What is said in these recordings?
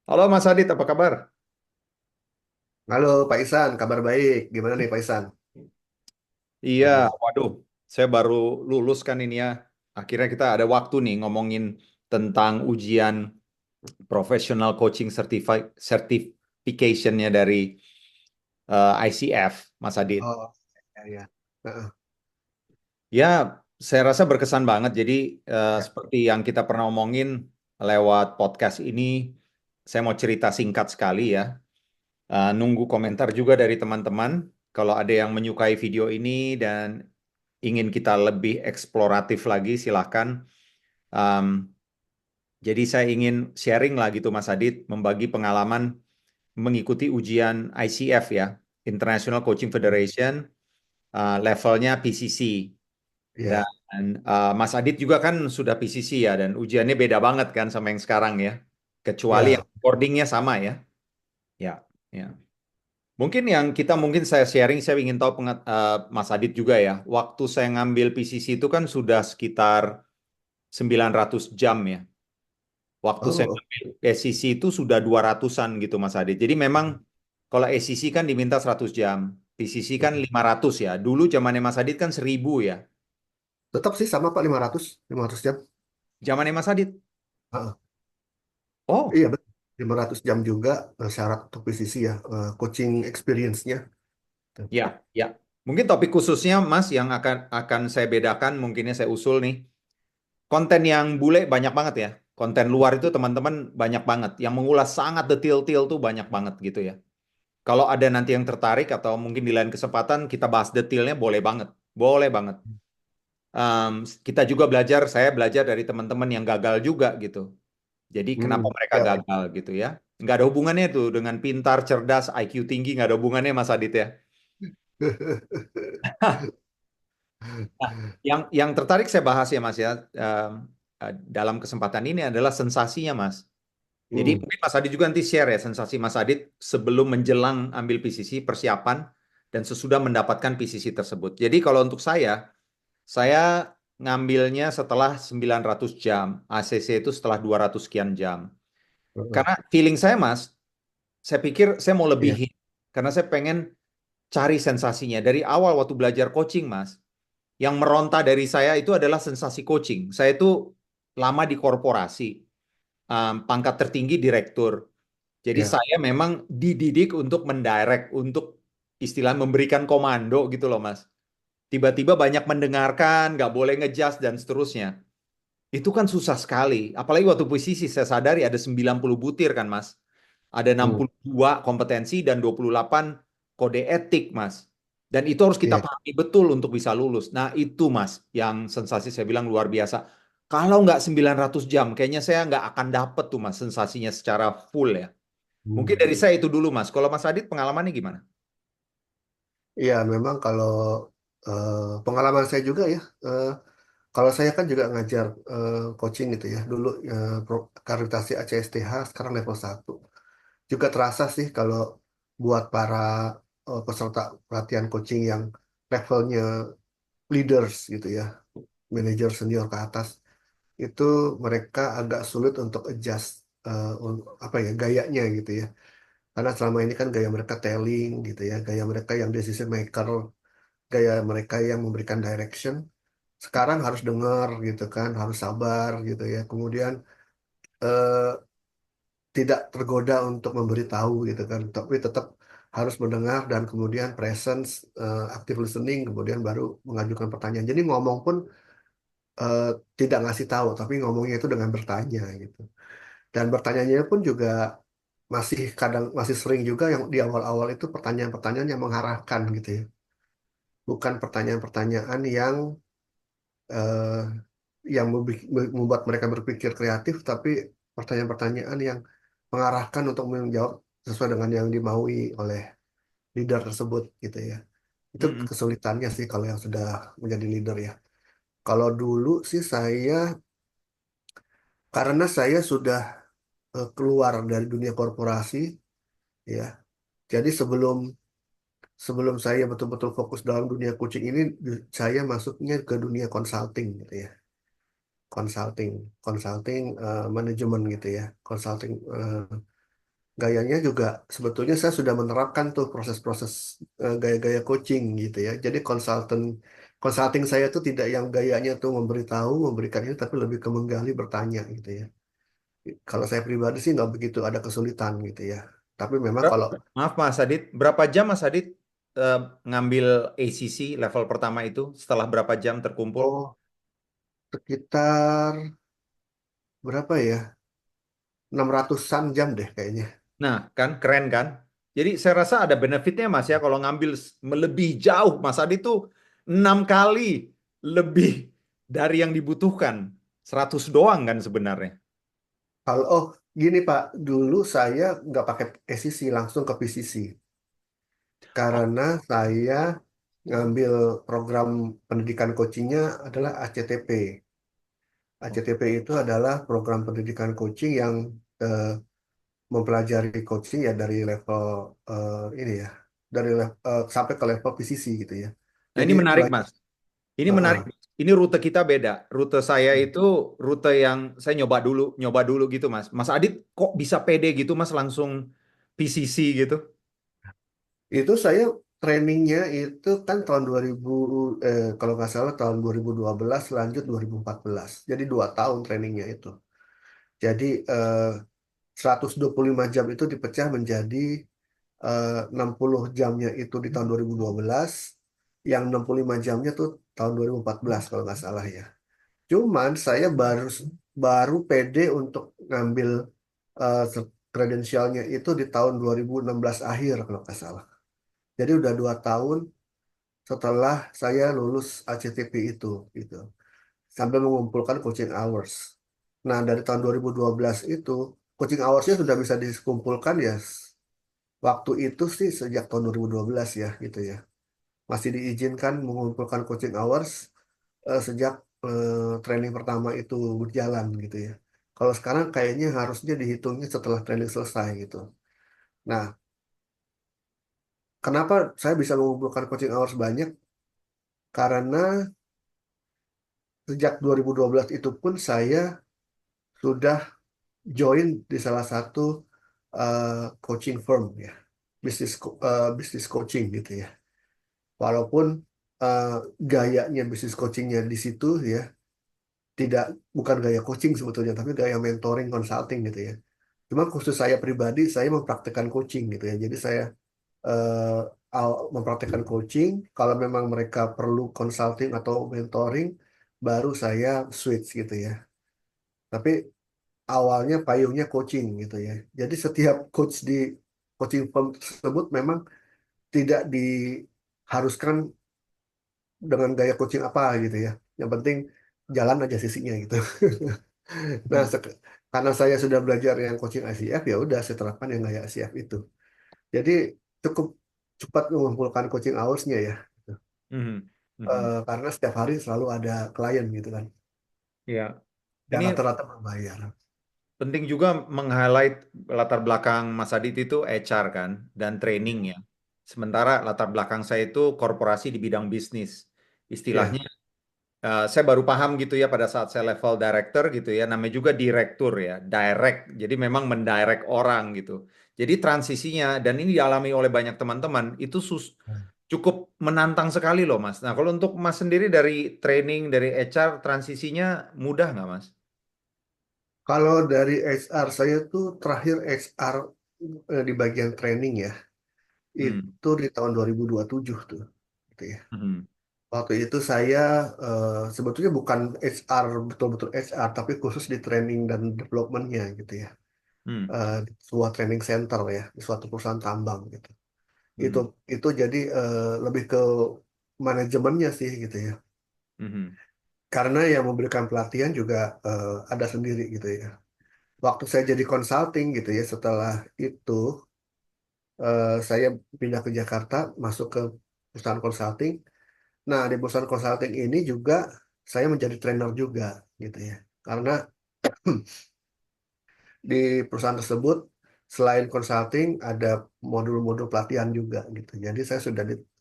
Halo Mas Adit, apa kabar? Halo Pak Isan, kabar baik. Gimana nih Pak Isan? Iya, Waduh. waduh, saya baru lulus kan ini ya. Akhirnya kita ada waktu nih ngomongin tentang ujian Professional Coaching Certification-nya dari ICF, Mas Adit. Oh, ya, ya. Heeh, Ya, saya rasa berkesan banget. Jadi, ya. seperti yang kita pernah omongin lewat podcast ini, saya mau cerita singkat sekali ya. Nunggu komentar juga dari teman-teman. Kalau ada yang menyukai video ini dan ingin kita lebih eksploratif lagi, silahkan. Um, jadi saya ingin sharing lah gitu Mas Adit, membagi pengalaman mengikuti ujian ICF ya, International Coaching Federation, levelnya PCC. Ya, Dan Mas Adit juga kan sudah PCC ya, dan ujiannya beda banget kan sama yang sekarang ya. Kecuali yang ya. boardingnya sama ya. Ya, ya. Mungkin saya sharing, saya ingin tahu Mas Adit juga ya. Waktu saya ngambil PCC itu kan sudah sekitar 900 jam ya. Waktu saya Oh, ngambil SCC itu sudah 200-an gitu Mas Adit. Jadi memang kalau SCC kan diminta 100 jam, PCC kan oh. 500 ya. Dulu zamannya Mas Adit kan 1000 ya. Tetap sih sama Pak 500 jam. Zamannya Mas Adit. Heeh. Oh, Iya betul. 500 jam juga syarat untuk PCC ya, coaching experience-nya. Tuh. ya, ya. Mungkin topik khususnya Mas yang akan saya bedakan, mungkinnya saya usul nih. Konten yang bule banyak banget ya. Konten luar itu teman-teman banyak banget. Yang mengulas sangat detail-detail tuh banyak banget gitu ya. Kalau ada nanti yang tertarik atau mungkin di lain kesempatan kita bahas detailnya boleh banget. Boleh banget. Kita juga belajar, saya belajar dari teman-teman yang gagal juga gitu. Jadi kenapa mereka Ya. gagal gitu ya. Nggak ada hubungannya tuh dengan pintar, cerdas, IQ tinggi, nggak ada hubungannya Mas Adit ya. Nah, yang tertarik saya bahas ya Mas ya, dalam kesempatan ini adalah sensasinya Mas. Jadi Hmm, mungkin Mas Adit juga nanti share ya sensasi Mas Adit sebelum menjelang ambil PCC, persiapan, dan sesudah mendapatkan PCC tersebut. Jadi kalau untuk saya ngambilnya setelah 900 jam, ACC itu setelah 200 sekian jam. heeh. Karena feeling saya Mas, saya pikir saya mau Iya. lebihin. Karena saya pengen cari sensasinya. Dari awal waktu belajar coaching Mas, yang meronta dari saya itu adalah sensasi coaching. Saya itu lama di korporasi, pangkat tertinggi direktur. Jadi Ya. saya memang dididik untuk mendirect, untuk istilah memberikan komando gitu loh Mas. Tiba-tiba banyak mendengarkan, nggak boleh ngejudge dan seterusnya. Itu kan susah sekali. Apalagi waktu posisi saya sadari ada 90 butir kan Mas. Ada enam Hmm, puluh dua kompetensi dan 28 kode etik Mas. Dan itu harus kita iya. pahami betul untuk bisa lulus. Nah itu Mas yang sensasi saya bilang luar biasa. Kalau nggak 900 jam, kayaknya saya nggak akan dapet tuh Mas sensasinya secara full ya. Mungkin Hmm. dari saya itu dulu, Mas. Kalau Mas Adit pengalamannya gimana? Iya, memang kalau eh, pengalaman saya juga ya, kalau saya kan juga ngajar coaching gitu ya. Dulu akreditasi ACSTH, sekarang level 1. Juga terasa sih kalau buat para peserta pelatihan coaching yang levelnya leaders gitu ya, manajer senior ke atas, itu mereka agak sulit untuk adjust apa ya gayanya gitu ya. Karena selama ini kan gaya mereka telling gitu ya, gaya mereka yang decision maker, gaya mereka yang memberikan direction. Sekarang harus dengar gitu kan, harus sabar gitu ya. Kemudian eh, tidak tergoda untuk memberitahu gitu kan, tapi tetap harus mendengar dan kemudian presence, active listening, kemudian baru mengajukan pertanyaan. Jadi ngomong pun eh, tidak ngasih tahu, tapi ngomongnya itu dengan bertanya gitu. Dan bertanyanya pun juga masih sering juga yang di awal-awal itu pertanyaan-pertanyaan yang mengarahkan gitu ya. Bukan pertanyaan-pertanyaan eh, yang membuat mereka berpikir kreatif, tapi pertanyaan-pertanyaan yang mengarahkan untuk menjawab sesuai dengan yang dimaui oleh leader tersebut gitu ya. Itu Mm-mm. kesulitannya sih kalau yang sudah menjadi leader ya. Kalau dulu sih karena saya sudah keluar dari dunia korporasi ya. Jadi sebelum sebelum saya betul-betul fokus dalam dunia coaching ini, saya masuknya ke dunia consulting gitu ya. Consulting, consulting manajemen gitu ya. Consulting gayanya juga sebetulnya saya sudah menerapkan tuh proses-proses gaya-gaya coaching gitu ya. Jadi consulting saya tuh tidak yang gayanya tuh memberitahu, memberikan ini, tapi lebih ke menggali, bertanya gitu ya. Kalau saya pribadi sih nggak begitu ada kesulitan gitu ya. Tapi memang kalau Maaf Mas Adit, berapa jam Mas Adit eh, ngambil ACC level pertama itu? Setelah berapa jam terkumpul? oh sekitar berapa ya? 600-an jam deh kayaknya. Nah, kan keren kan? Jadi saya rasa ada benefitnya Mas ya kalau ngambil lebih jauh. Mas Adit tuh 6 kali lebih dari yang dibutuhkan. 100 doang kan sebenarnya. Kalau gini Pak, dulu saya nggak pakai SCC, langsung ke PCC Oh, karena saya ngambil program pendidikan coachingnya adalah ACTP. ACTP itu adalah program pendidikan coaching yang eh, mempelajari coaching ya dari level ini ya, dari sampai ke level PCC gitu ya. nah Jadi ini menarik belajar. Mas. Ini menarik. Ini rute kita beda. Rute saya itu rute yang saya nyoba dulu gitu, Mas. Mas Adit kok bisa pede gitu, Mas, langsung PCC gitu? Itu saya trainingnya itu kan tahun 2000, kalau nggak salah tahun 2012 lanjut 2014. Jadi 2 tahun trainingnya itu. Jadi 125 jam itu dipecah menjadi 60 jamnya itu di tahun 2012, yang 65 jamnya tuh tahun 2014 kalau nggak salah ya. Cuman saya baru baru pede untuk ngambil kredensialnya itu di tahun 2016 akhir kalau nggak salah. Jadi udah 2 tahun setelah saya lulus ACTP itu gitu. Sambil mengumpulkan coaching hours. Nah, dari tahun 2012 itu coaching hoursnya sudah bisa dikumpulkan ya. Waktu itu sih sejak tahun 2012 ya gitu ya. Masih diizinkan mengumpulkan coaching hours sejak training pertama itu berjalan gitu ya. Kalau sekarang kayaknya harusnya dihitungnya setelah training selesai gitu. Nah, kenapa saya bisa mengumpulkan coaching hours banyak? Karena sejak 2012 itu pun saya sudah join di salah satu coaching firm ya, bisnis coaching gitu ya. Walaupun eh, gayanya bisnis coachingnya di situ ya tidak, bukan gaya coaching sebetulnya, tapi gaya mentoring consulting gitu ya. Cuma khusus saya pribadi, saya mempraktekkan coaching gitu ya. Jadi saya eh, mempraktekkan coaching. Kalau memang mereka perlu consulting atau mentoring, baru saya switch gitu ya. Tapi awalnya payungnya coaching gitu ya. Jadi setiap coach di coaching firm tersebut memang tidak diharuskan dengan gaya coaching apa gitu ya. Yang penting jalan aja sisinya gitu. Nah, karena saya sudah belajar yang coaching ICF, ya udah saya terapkan yang gaya ICF itu. Jadi cukup cepat mengumpulkan coaching hours-nya ya. Mhm. Mhm. Karena setiap hari selalu ada klien gitu kan. Ya, Dan ini rata-rata berbayar. penting juga meng-highlight latar belakang Mas Adit itu HR kan dan training ya. Sementara latar belakang saya itu korporasi di bidang bisnis. Ya. Istilahnya saya baru paham gitu ya pada saat saya level director gitu ya, namanya juga direktur ya, direct. Jadi memang mendirect orang gitu. Jadi transisinya dan ini dialami oleh banyak teman-teman itu cukup menantang sekali loh Mas. Nah kalau untuk Mas sendiri dari training dari HR transisinya mudah nggak Mas? Kalau dari HR saya tuh terakhir HR di bagian training ya, Hmm. itu di tahun 2027 tuh. Gitu ya. Hmm. Waktu itu saya sebetulnya bukan HR, betul-betul HR, tapi khusus di training dan developmentnya gitu ya. Hmm. Di sebuah training center ya, di suatu perusahaan tambang gitu. Itu Hmm. itu jadi lebih ke manajemennya sih gitu ya. Hmm. Karena yang memberikan pelatihan juga ada sendiri gitu ya. Waktu saya jadi consulting gitu ya, setelah itu saya pindah ke Jakarta, masuk ke perusahaan consulting. Nah, di perusahaan consulting ini juga saya menjadi trainer juga gitu ya. Karena di perusahaan tersebut selain consulting ada modul-modul pelatihan juga gitu. Jadi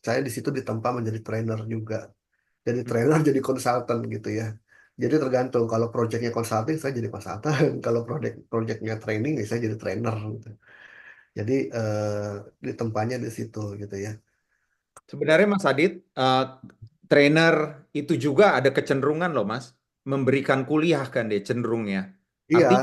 saya di situ ditempa menjadi trainer juga. Jadi Hmm. trainer jadi konsultan gitu ya. Jadi tergantung, kalau proyeknya consulting saya jadi konsultan, kalau proyeknya training ya saya jadi trainer gitu. Jadi ditempatnya di situ gitu ya. Sebenarnya Mas Adit, trainer itu juga ada kecenderungan loh Mas, memberikan kuliah kan dia cenderungnya. Iya, Artinya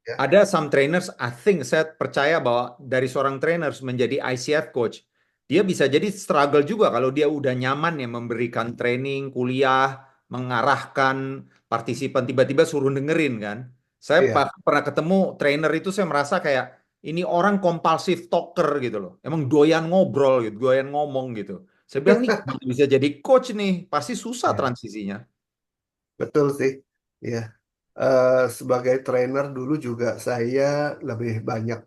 ya, ada some trainers, I think saya percaya bahwa dari seorang trainers menjadi ICF coach, dia bisa jadi struggle juga kalau dia udah nyaman ya memberikan training, kuliah, mengarahkan partisipan tiba-tiba suruh dengerin kan. Saya iya. pernah ketemu trainer itu saya merasa kayak ini orang kompulsif talker gitu loh. Emang doyan ngobrol gitu, doyan ngomong gitu. Saya bilang nih gimana bisa jadi coach nih, pasti susah Iya, transisinya. betul sih. Iya. Sebagai trainer dulu juga saya lebih banyak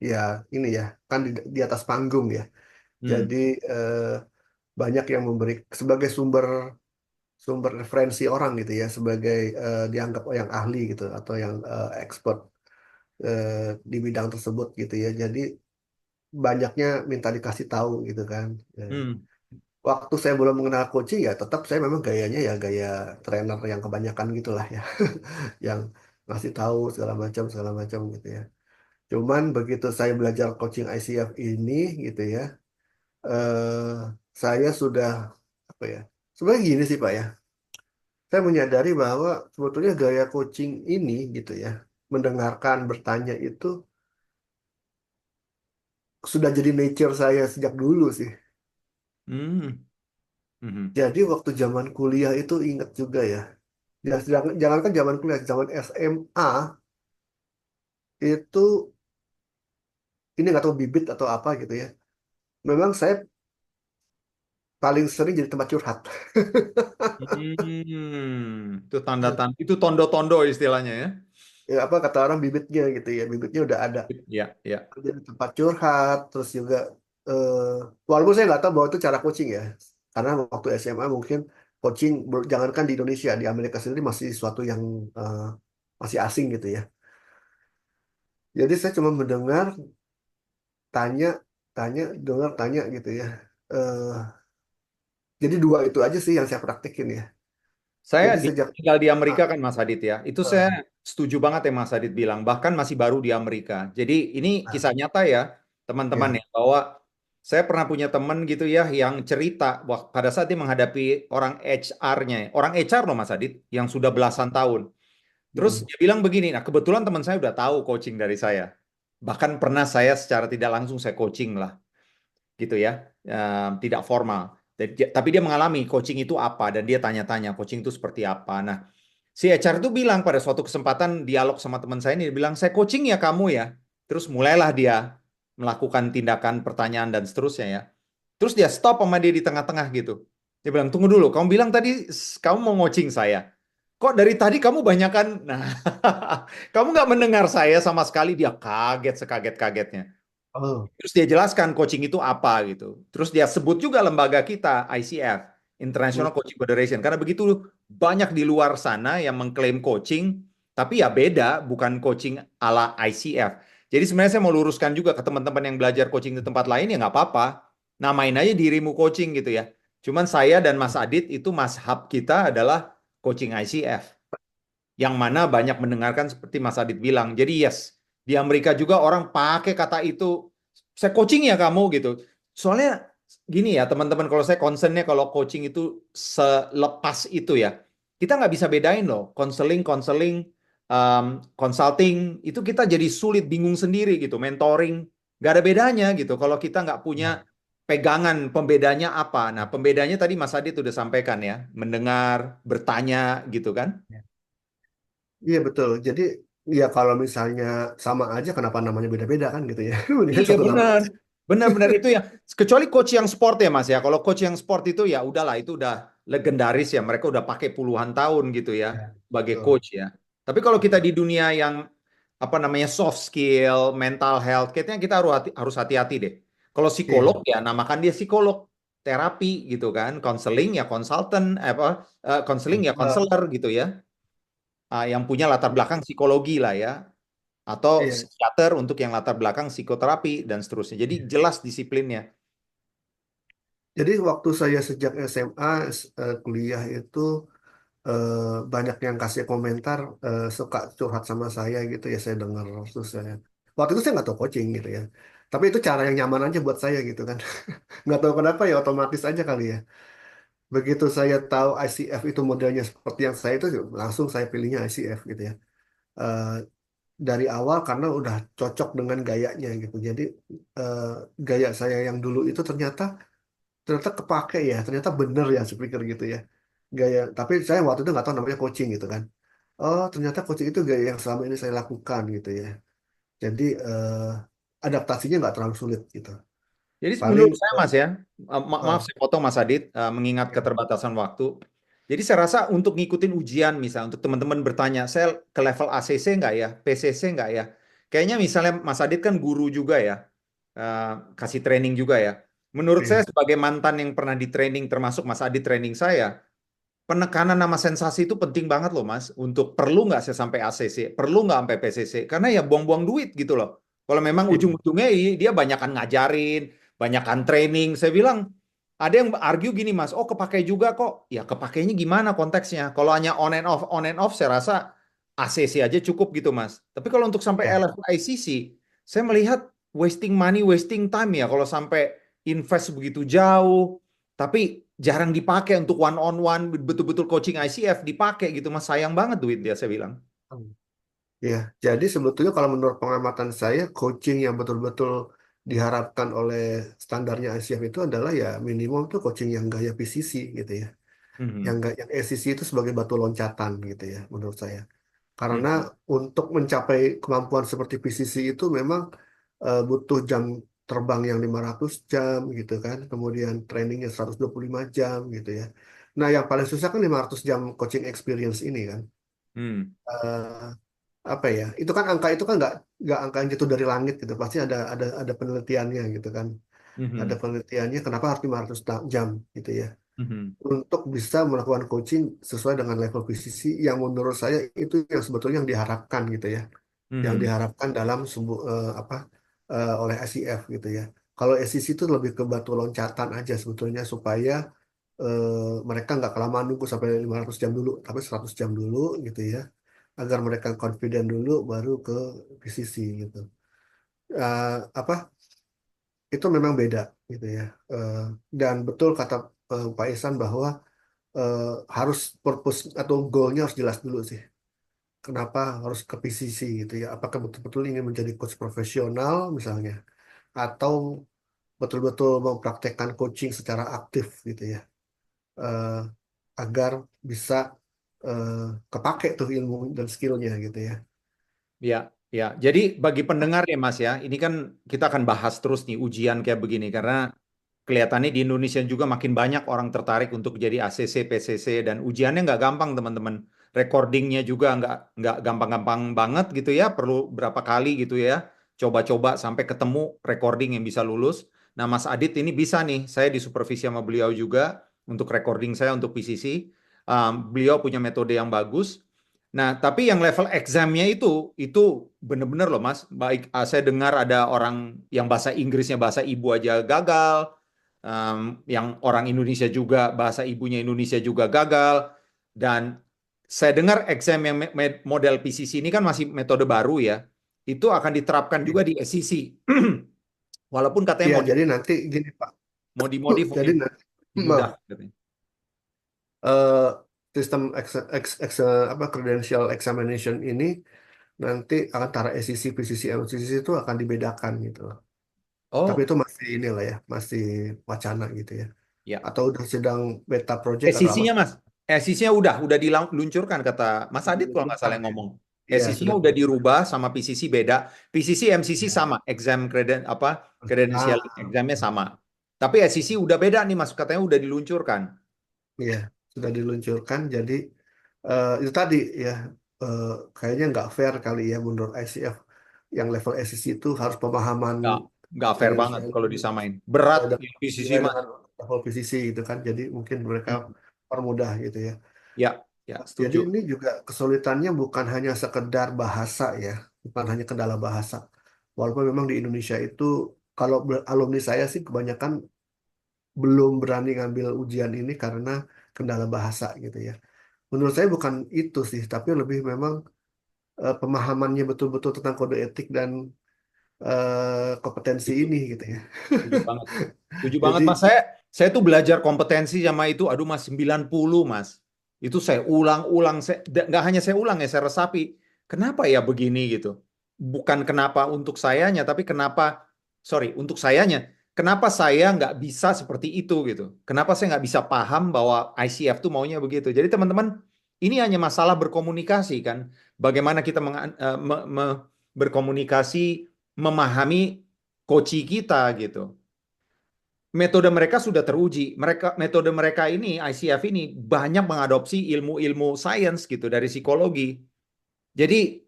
ya ini ya kan di atas panggung ya. Hmm. Jadi eh, banyak yang memberi sebagai sumber sumber referensi orang gitu ya, sebagai dianggap yang ahli gitu atau yang expert eh, di bidang tersebut gitu ya. Jadi banyaknya minta dikasih tahu gitu kan. Hmm. Waktu saya belum mengenal coaching ya tetap saya memang gayanya ya gaya trainer yang kebanyakan gitulah ya, yang ngasih tahu segala macam gitu ya. Cuman begitu saya belajar coaching ICF ini gitu ya, eh, saya sudah apa ya? Sebenarnya gini sih Pak ya, saya menyadari bahwa sebetulnya gaya coaching ini gitu ya, mendengarkan, bertanya itu sudah jadi nature saya sejak dulu sih. Hmm. Hmm. Jadi waktu zaman kuliah itu ingat juga ya. Ya, jangankan zaman kuliah, zaman SMA itu ini nggak tahu bibit atau apa gitu ya. Memang saya paling sering jadi tempat curhat. Itu tanda-tanda, itu tondo-tondo istilahnya ya. Ya apa kata orang bibitnya gitu ya, bibitnya udah ada. Ya, ya. Jadi tempat curhat, terus juga eh, walaupun saya nggak tahu bahwa itu cara coaching ya, karena waktu SMA mungkin coaching jangankan di Indonesia, di Amerika sendiri masih sesuatu yang eh, masih asing gitu ya. Jadi saya cuma mendengar, tanya, tanya, dengar, tanya gitu ya. Eh, jadi dua itu aja sih yang saya praktekin ya. Saya Jadi sejak tinggal di ah, Amerika kan Mas Adit ya. Itu saya ah, setuju banget ya Mas Adit bilang. Bahkan masih baru di Amerika. Jadi ini ah, kisah nyata ya teman-teman ya, ya. Bahwa saya pernah punya teman gitu ya yang cerita pada saat dia menghadapi orang HR-nya. Orang HR loh Mas Adit. Yang sudah belasan tahun. Terus mm, dia bilang begini. Nah kebetulan teman saya udah tahu coaching dari saya. Bahkan pernah saya secara tidak langsung saya coaching lah gitu ya, tidak formal. Tapi dia mengalami coaching itu apa dan dia tanya-tanya coaching itu seperti apa. Nah, si HR itu bilang pada suatu kesempatan dialog sama teman saya ini, dia bilang saya coaching ya kamu ya. Terus mulailah dia melakukan tindakan pertanyaan dan seterusnya ya. Terus dia stop sama dia di tengah-tengah gitu. Dia bilang, tunggu dulu, kamu bilang tadi kamu mau coaching saya. Kok dari tadi kamu banyakan, nah, kamu nggak mendengar saya sama sekali. Dia kaget, sekaget-kagetnya. oh, Terus dia jelaskan coaching itu apa gitu. Terus dia sebut juga lembaga kita, ICF, mm, International Coaching Federation. Karena begitu banyak di luar sana yang mengklaim coaching, tapi ya beda, bukan coaching ala ICF. Jadi sebenarnya saya mau luruskan juga ke teman-teman yang belajar coaching di tempat lain, ya nggak apa-apa. Namain aja dirimu coaching gitu ya. Cuman saya dan Mas Adit itu hub kita adalah coaching ICF yang mana banyak mendengarkan seperti Mas Adit bilang. Jadi yes, di Amerika juga orang pakai kata itu, saya coaching ya kamu gitu. Soalnya gini ya teman-teman, kalau saya concernnya kalau coaching itu selepas itu ya, kita nggak bisa bedain loh, konseling, konseling, um, consulting, itu kita jadi sulit, bingung sendiri gitu, mentoring, nggak ada bedanya gitu. Kalau kita nggak punya ya, pegangan pembedanya apa. Nah, pembedanya tadi Mas Adit udah sampaikan ya, mendengar, bertanya gitu kan. ya. Iya betul. Jadi ya kalau misalnya sama aja kenapa namanya beda-beda kan gitu ya. Mendingan Iya satu nama benar, aja. benar-benar itu ya. Kecuali coach yang sport ya Mas ya. Kalau coach yang sport itu ya udahlah, itu udah legendaris ya. Mereka udah pakai puluhan tahun gitu ya Ya, sebagai betul. coach ya. Tapi kalau kita Betul. di dunia yang apa namanya soft skill, mental health, kayaknya kita harus hati-hati deh. Kalau psikolog Iya. ya namakan dia psikolog, terapi gitu kan, konseling ya konsultan, konseling ya Konselor. konselor gitu ya. Yang punya latar belakang psikologi lah ya, atau Iya. psikiater untuk yang latar belakang psikoterapi dan seterusnya. Jadi Iya. jelas disiplinnya. Jadi waktu saya sejak SMA kuliah itu eh, banyak yang kasih komentar suka curhat sama saya gitu ya saya dengar terus saya waktu itu saya nggak tahu coaching gitu ya. Tapi itu cara yang nyaman aja buat saya gitu kan. Nggak tahu kenapa ya otomatis aja kali ya. Begitu saya tahu ICF itu modelnya seperti yang saya itu langsung saya pilihnya ICF gitu ya. Eh, dari awal karena udah cocok dengan gayanya gitu. Jadi eh, gaya saya yang dulu itu ternyata ternyata kepake ya, ternyata bener ya saya pikir gitu ya. Gaya, tapi saya waktu itu nggak tahu namanya coaching gitu kan. Oh, ternyata coaching itu gaya yang selama ini saya lakukan gitu ya. Jadi adaptasinya nggak terlalu sulit gitu. Jadi Paling menurut saya Mas ya, maaf eh, saya potong Mas Adit, mengingat ya, keterbatasan waktu. Jadi saya rasa untuk ngikutin ujian misal, untuk teman-teman bertanya, saya ke level ACC nggak ya, PCC nggak ya? Kayaknya misalnya Mas Adit kan guru juga ya, kasih training juga ya. Menurut saya iya, sebagai mantan yang pernah di training, termasuk Mas Adit training saya, penekanan nama sensasi itu penting banget loh Mas. Untuk perlu nggak saya sampai ACC, perlu nggak sampai PCC, karena ya buang-buang duit gitu loh. Kalau memang iya, ujung-ujungnya dia banyakan ngajarin, banyakan training. Saya bilang, ada yang argue gini Mas, oh kepakai juga kok. Ya kepakainya gimana konteksnya? Kalau hanya on and off, saya rasa ACC aja cukup gitu Mas. Tapi kalau untuk sampai iya. level ICC, saya melihat wasting money, wasting time ya. Kalau sampai invest begitu jauh, tapi jarang dipakai untuk one on one, betul-betul coaching ICF dipakai gitu Mas. Sayang banget duit dia, saya bilang. Ya, jadi sebetulnya kalau menurut pengamatan saya, coaching yang betul-betul diharapkan oleh standarnya ICF itu adalah ya minimum tuh coaching yang gaya PCC gitu ya. Mhm. Yang ACC itu sebagai batu loncatan gitu ya menurut saya. Karena Mhm. untuk mencapai kemampuan seperti PCC itu memang butuh jam terbang yang 500 jam gitu kan. Kemudian trainingnya 125 jam gitu ya. Nah, yang paling susah kan 500 jam coaching experience ini kan. Mhm. Eh, apa ya? Itu kan angka itu kan nggak angka yang jatuh dari langit gitu. Pasti ada penelitiannya gitu kan. Ada Mhm. penelitiannya kenapa harus 500 jam gitu ya Mhm. untuk bisa melakukan coaching sesuai dengan level PCC yang menurut saya itu yang sebetulnya yang diharapkan gitu ya, yang Mhm. diharapkan dalam oleh SEF gitu ya. Kalau SEC itu lebih ke batu loncatan aja sebetulnya supaya mereka nggak kelamaan nunggu sampai 500 jam dulu, tapi 100 jam dulu gitu ya, agar mereka confident dulu baru ke PCC gitu. Apa itu memang beda gitu ya. Eh, dan betul kata Pak Ihsan bahwa eh, harus purpose atau goalnya harus jelas dulu sih. Kenapa harus ke PCC gitu ya? Apakah betul-betul ingin menjadi coach profesional misalnya, atau betul-betul mempraktekkan coaching secara aktif gitu ya, Eh, agar bisa eh, kepake tuh ilmu dan skillnya gitu ya. Ya, ya. Jadi bagi pendengar ya Mas ya, ini kan kita akan bahas terus nih ujian kayak begini karena kelihatannya di Indonesia juga makin banyak orang tertarik untuk jadi ACC, PCC dan ujiannya nggak gampang teman-teman. Recordingnya juga nggak gampang-gampang banget gitu ya. Perlu berapa kali gitu ya. Coba-coba sampai ketemu recording yang bisa lulus. Nah Mas Adit ini bisa nih. Saya disupervisi sama beliau juga untuk recording saya untuk PCC. Beliau punya metode yang bagus. Nah, tapi yang level examnya itu bener-bener loh Mas. Baik, saya dengar ada orang yang bahasa Inggrisnya bahasa ibu aja gagal, yang orang Indonesia juga bahasa ibunya Indonesia juga gagal, dan saya dengar exam yang model PCC ini kan masih metode baru ya, itu akan diterapkan juga di SCC, walaupun katanya Iya, jadi nanti gini Pak. mau dimodif Jadi mungkin nanti mudah katanya. eh, sistem credential examination ini nanti antara SEC, PCC, MCC itu akan dibedakan gitu loh. Tapi Oh itu masih inilah ya, masih wacana gitu ya. ya, Atau udah sedang beta project atau apa? SEC-nya Mas, SEC-nya udah diluncurkan kata Mas Sudah Adit kalau nggak salah diluncurkan yang ya. ngomong. Iya, SEC-nya sudah udah diluncurkan. dirubah sama PCC beda. PCC MCC Iya. sama, exam Ah, credentialing examnya sama. Tapi SEC udah beda nih Mas, katanya udah diluncurkan. iya, sudah diluncurkan. Jadi itu tadi ya, eh, kayaknya nggak fair kali ya menurut ICF yang level SEC itu harus pemahaman Nggak, nggak fair banget credential kalau disamain. Berat sesuai di dengan PCC sesuai Mas. dengan level PCC gitu kan. Jadi mungkin mereka Hmm. permudah gitu ya. Ya, ya Jadi setuju. ini juga kesulitannya bukan hanya sekedar bahasa ya, bukan hanya kendala bahasa. Walaupun memang di Indonesia itu kalau alumni saya sih kebanyakan belum berani ngambil ujian ini karena kendala bahasa gitu ya. Menurut saya bukan itu sih, tapi lebih memang pemahamannya betul-betul tentang kode etik dan kompetensi Setuju, ini gitu ya. setuju banget. Setuju banget, Jadi Mas. Saya tuh belajar kompetensi sama itu, aduh Mas, 90 Mas. Itu saya ulang-ulang, nggak hanya saya ulang ya, saya resapi. Kenapa ya begini gitu? Bukan kenapa untuk sayanya, tapi untuk sayanya. Kenapa saya nggak bisa seperti itu gitu? Kenapa saya nggak bisa paham bahwa ICF tuh maunya begitu? Jadi teman-teman, ini hanya masalah berkomunikasi kan. Bagaimana kita berkomunikasi, memahami coach kita gitu. Metode mereka sudah teruji. Metode mereka ini, ICF ini banyak mengadopsi ilmu-ilmu sains gitu dari psikologi. Jadi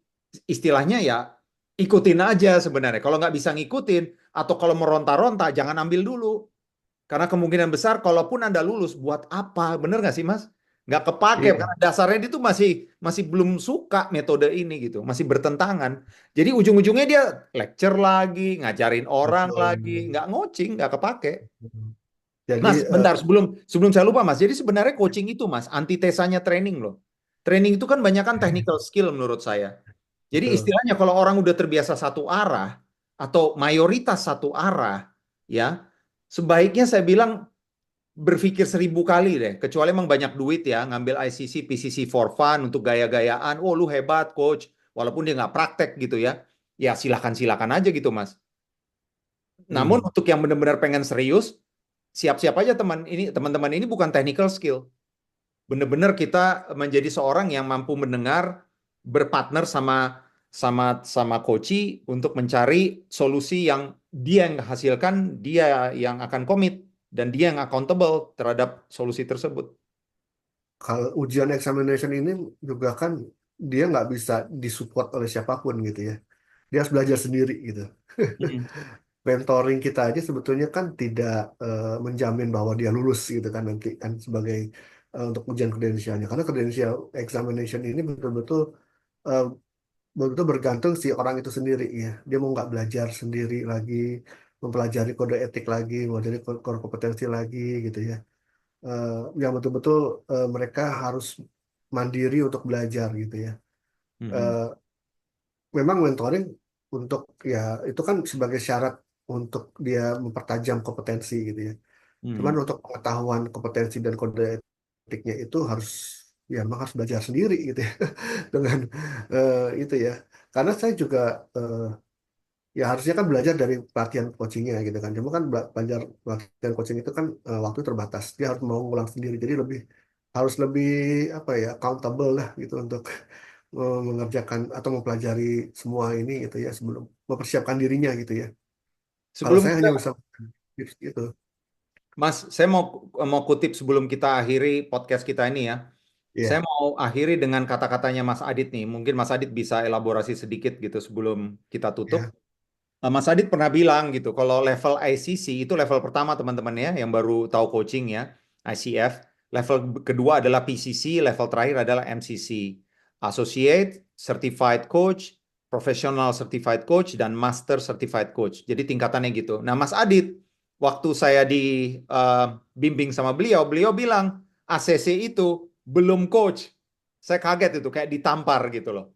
istilahnya ya ikutin aja sebenarnya. Kalau nggak bisa ngikutin atau kalau meronta-ronta jangan ambil dulu. Karena kemungkinan besar kalaupun Anda lulus buat apa? Bener nggak sih Mas? Nggak kepake iya, karena dasarnya itu masih masih belum suka metode ini gitu, masih bertentangan. Jadi ujung-ujungnya dia lecture lagi, ngajarin orang lagi, betul. nggak ngocing, nggak kepake. Jadi Mas, bentar sebelum sebelum saya lupa Mas. Jadi sebenarnya coaching itu Mas, antitesanya training loh. Training itu kan banyak kan technical skill menurut saya. Jadi betul. istilahnya kalau orang udah terbiasa satu arah atau mayoritas satu arah, ya sebaiknya saya bilang berpikir 1000 kali deh. Kecuali emang banyak duit ya, ngambil ICC, PCC for fun untuk gaya-gayaan. Oh lu hebat coach, walaupun dia nggak praktek gitu ya. Ya silakan-silakan aja gitu Mas. Namun Hmm. untuk yang benar-benar pengen serius, siap-siap aja teman-teman ini bukan technical skill. Benar-benar kita menjadi seorang yang mampu mendengar, berpartner sama sama sama coach untuk mencari solusi yang dia yang hasilkan, dia yang akan komit dan dia yang accountable terhadap solusi tersebut. Kalau ujian examination ini juga kan dia nggak bisa disupport oleh siapapun gitu ya. Dia harus belajar sendiri gitu. Mm, Mentoring kita aja sebetulnya kan tidak menjamin bahwa dia lulus gitu kan nanti kan sebagai untuk ujian kredensialnya. Karena kredensial examination ini betul-betul eh, betul bergantung si orang itu sendiri ya. Dia mau nggak belajar sendiri lagi, mempelajari kode etik lagi, mempelajari kode kompetensi lagi gitu ya. Eh, yang betul-betul mereka harus mandiri untuk belajar gitu ya. mm, Eh, Memang mentoring untuk ya itu kan sebagai syarat untuk dia mempertajam kompetensi gitu ya. Cuman mm. untuk pengetahuan kompetensi dan kode etiknya itu harus ya memang harus belajar sendiri gitu ya dengan itu ya. Karena saya juga eh, ya harusnya kan belajar dari pelatihan coachingnya gitu kan. Cuma kan belajar pelatihan coaching itu kan waktu terbatas. Dia harus mau ngulang sendiri. Jadi harus lebih apa ya accountable lah gitu untuk mengerjakan atau mempelajari semua ini gitu ya sebelum mempersiapkan dirinya gitu ya. Kalau Sebelum saya kita, hanya bisa tips gitu. Mas, saya mau kutip sebelum kita akhiri podcast kita ini ya. Saya Iya, mau akhiri dengan kata-katanya Mas Adit nih. Mungkin Mas Adit bisa elaborasi sedikit gitu sebelum kita tutup. ya, Mas Adit pernah bilang gitu, kalau level ICC itu level pertama teman-teman ya, yang baru tahu coaching ya, ICF. Level kedua adalah PCC, level terakhir adalah MCC. Associate, Certified Coach, Professional Certified Coach, dan Master Certified Coach. Jadi tingkatannya gitu. Nah Mas Adit, waktu saya bimbing sama beliau, beliau bilang ACC itu belum coach. Saya kaget itu, kayak ditampar gitu loh.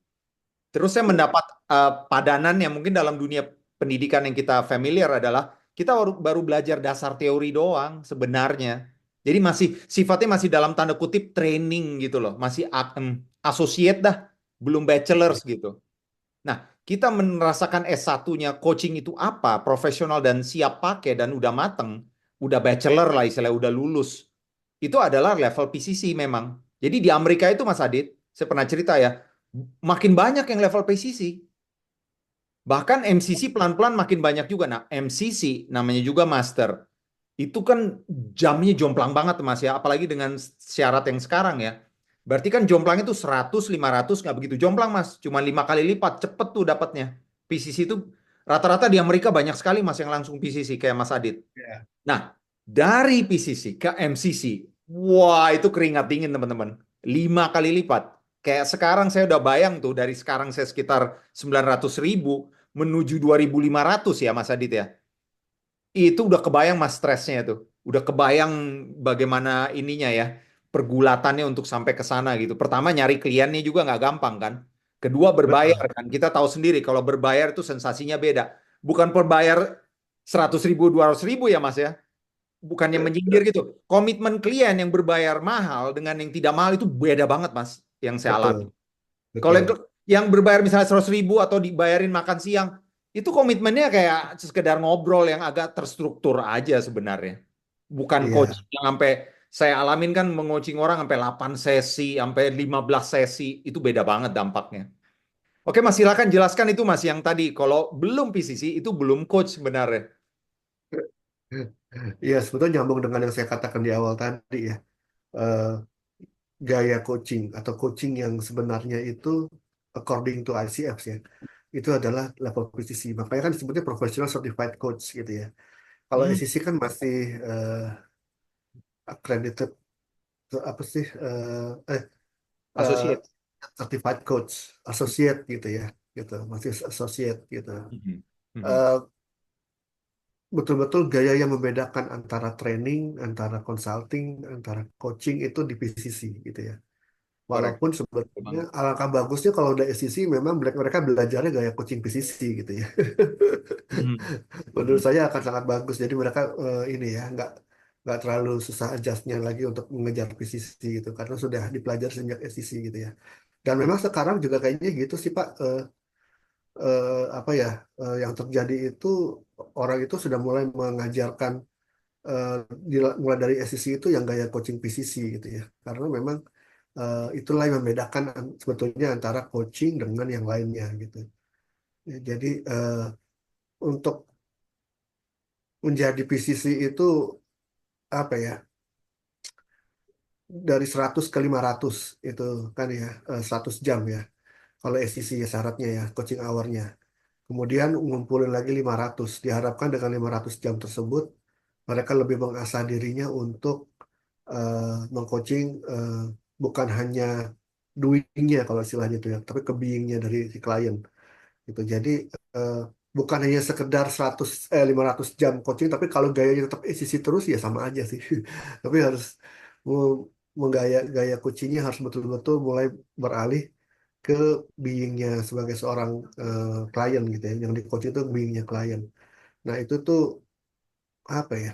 Terus saya mendapat padanan yang mungkin dalam dunia pendidikan yang kita familiar adalah kita baru belajar dasar teori doang sebenarnya. Jadi masih sifatnya masih dalam tanda kutip training gitu loh, masih associate dah, belum bachelor's gitu. Nah, kita merasakan S1-nya coaching itu apa, profesional dan siap pakai dan udah mateng, udah bachelor lah istilahnya, udah lulus. Itu adalah level PCC memang. Jadi di Amerika itu Mas Adit, saya pernah cerita ya, makin banyak yang level PCC. Bahkan MCC pelan-pelan makin banyak juga. Nah, MCC namanya juga master. Itu kan jamnya jomplang banget Mas ya, apalagi dengan syarat yang sekarang ya. Berarti kan jomplang itu 100, 500 nggak begitu jomplang Mas. Cuma 5 kali lipat, cepet tuh dapatnya. PCC itu rata-rata di Amerika banyak sekali Mas yang langsung PCC kayak Mas Adit. ya, Nah, dari PCC ke MCC, wah itu keringat dingin teman-teman. 5 kali lipat. Kayak sekarang saya udah bayang tuh dari sekarang saya sekitar 900.000 menuju 2.500 ya Mas Adit ya. Itu udah kebayang Mas stresnya itu. Udah kebayang bagaimana ininya ya. Pergulatannya untuk sampai ke sana gitu. Pertama nyari kliennya juga nggak gampang kan. Kedua berbayar betul. kan. Kita tahu sendiri kalau berbayar itu sensasinya beda. bukan per bayar 100.000, 200.000 ya Mas ya. Bukannya menyindir gitu. Komitmen klien yang berbayar mahal dengan yang tidak mahal itu beda banget Mas, yang saya alami. Betul, Kalau betul. yang berbayar misalnya 100.000 atau dibayarin makan siang, itu komitmennya kayak sekedar ngobrol yang agak terstruktur aja sebenarnya. Bukan Iya. coaching yang sampai saya alamin kan mengcoaching orang sampai 8 sesi, sampai 15 sesi, itu beda banget dampaknya. Oke Mas, silakan jelaskan itu Mas yang tadi kalau belum PCC itu belum coach sebenarnya. Iya, sebetulnya nyambung dengan yang saya katakan di awal tadi ya. Eh, Gaya coaching atau coaching yang sebenarnya itu according to ICF ya. Itu adalah level PCC. Makanya kan disebutnya Professional Certified Coach gitu ya. Kalau Hmm, SCC kan masih accredited apa sih eh, associate. certified coach, associate gitu ya. Gitu, masih associate gitu. Mhm. Mhm. Eh, Betul-betul gaya yang membedakan antara training, antara consulting, antara coaching itu di PCC gitu ya. Correct. Walaupun Betul sebetulnya banget. alangkah bagusnya kalau udah SCC memang mereka belajarnya gaya coaching PCC gitu ya. Mhm. Menurut Mhm. saya akan sangat bagus. Jadi mereka ini ya nggak terlalu susah adjustnya lagi untuk mengejar PCC gitu karena sudah dipelajari sejak SCC gitu ya. Dan memang sekarang juga kayaknya gitu sih Pak. Apa ya yang terjadi itu orang itu sudah mulai mengajarkan eh, mulai dari SCC itu yang gaya coaching PCC gitu ya. Karena memang itulah yang membedakan sebetulnya antara coaching dengan yang lainnya gitu. Ya, jadi untuk menjadi PCC itu apa ya dari 100 ke 500 itu kan ya 100 jam ya. Kalau SCC ya syaratnya ya coaching hournya. Kemudian ngumpulin lagi 500. Diharapkan dengan 500 jam tersebut mereka lebih mengasah dirinya untuk mengcoaching bukan hanya doing-nya kalau istilahnya itu ya, tapi ke being-nya dari si klien gitu. Jadi eh, bukan hanya sekedar 500 jam coaching, tapi kalau gayanya tetap ACC terus ya sama aja sih. Tapi harus me- gaya coachingnya harus betul-betul mulai beralih ke being-nya sebagai seorang klien gitu ya. Yang di coaching itu being-nya klien. Nah itu tuh apa ya?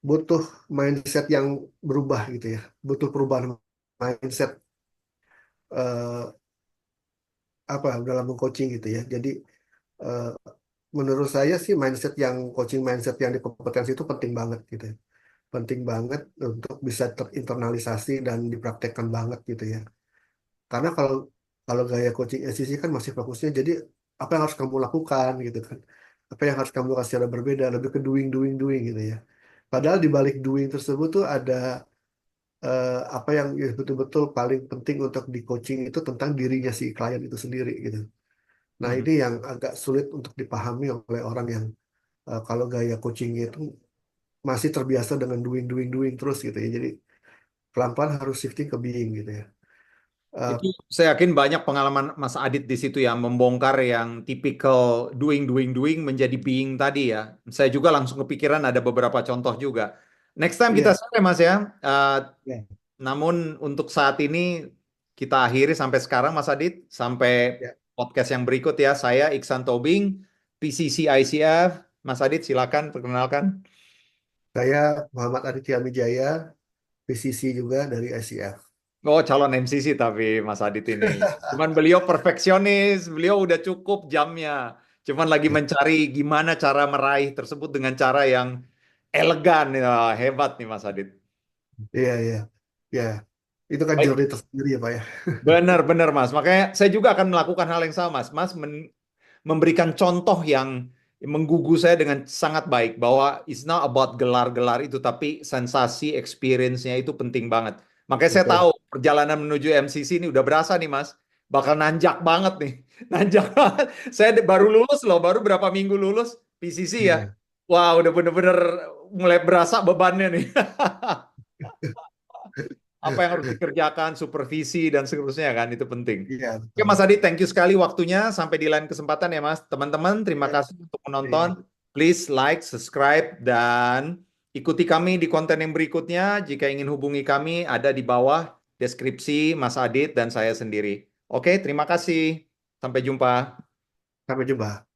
Butuh mindset yang berubah gitu ya. Butuh perubahan mindset eh, apa dalam mengcoaching gitu ya. Jadi eh, menurut saya sih mindset yang coaching mindset yang di kompetensi itu penting banget gitu ya. Penting banget untuk bisa terinternalisasi dan dipraktekkan banget gitu ya. Karena kalau kalau gaya coaching SCC kan masih fokusnya jadi apa yang harus kamu lakukan gitu kan. Apa yang harus kamu lakukan secara berbeda lebih ke doing doing doing gitu ya. Padahal di balik doing tersebut tuh ada apa yang ya betul-betul paling penting untuk di coaching itu tentang dirinya si klien itu sendiri gitu. Nah, Mhm. ini yang agak sulit untuk dipahami oleh orang yang kalau gaya coachingnya itu masih terbiasa dengan doing, doing, doing terus gitu ya. Jadi pelan-pelan harus shifting ke being gitu ya. Eh, Itu saya yakin banyak pengalaman Mas Adit di situ ya, membongkar yang tipikal doing, doing, doing menjadi being tadi ya. Saya juga langsung kepikiran ada beberapa contoh juga. Next time kita iya, share Mas ya. iya, Namun untuk saat ini kita akhiri sampai sekarang Mas Adit. Sampai iya. podcast yang berikut ya. Saya Iksan Tobing, PCC ICF. Mas Adit silakan perkenalkan. Saya Muhammad Aditya Mijaya, PCC juga dari ICF. Oh, calon MCC tapi Mas Adit ini. Cuman beliau perfeksionis, beliau udah cukup jamnya. Cuman lagi mencari gimana cara meraih tersebut dengan cara yang elegan. Ya, hebat nih Mas Adit. Iya, iya, iya. Itu kan Baik, journey tersendiri ya, Pak ya. benar-benar Mas. Makanya saya juga akan melakukan hal yang sama Mas. Mas memberikan contoh yang menggugah saya dengan sangat baik bahwa it's not about gelar-gelar itu tapi sensasi experience-nya itu penting banget. Makanya saya tahu Betul. perjalanan menuju MCC ini udah berasa nih Mas. Bakal nanjak banget nih. Nanjak banget. Saya baru lulus loh, baru berapa minggu lulus PCC ya. Iya, Wah, udah bener-bener mulai berasa bebannya nih. Apa yang harus dikerjakan, supervisi dan seterusnya kan itu penting. iya, Oke betul. Mas Adi, thank you sekali waktunya. Sampai di lain kesempatan ya Mas. Teman-teman, terima Iya, kasih untuk menonton. iya. Please like, subscribe, dan ikuti kami di konten yang berikutnya. Jika ingin hubungi kami, ada di bawah deskripsi Mas Adit dan saya sendiri. Oke, terima kasih. Sampai jumpa. Sampai jumpa.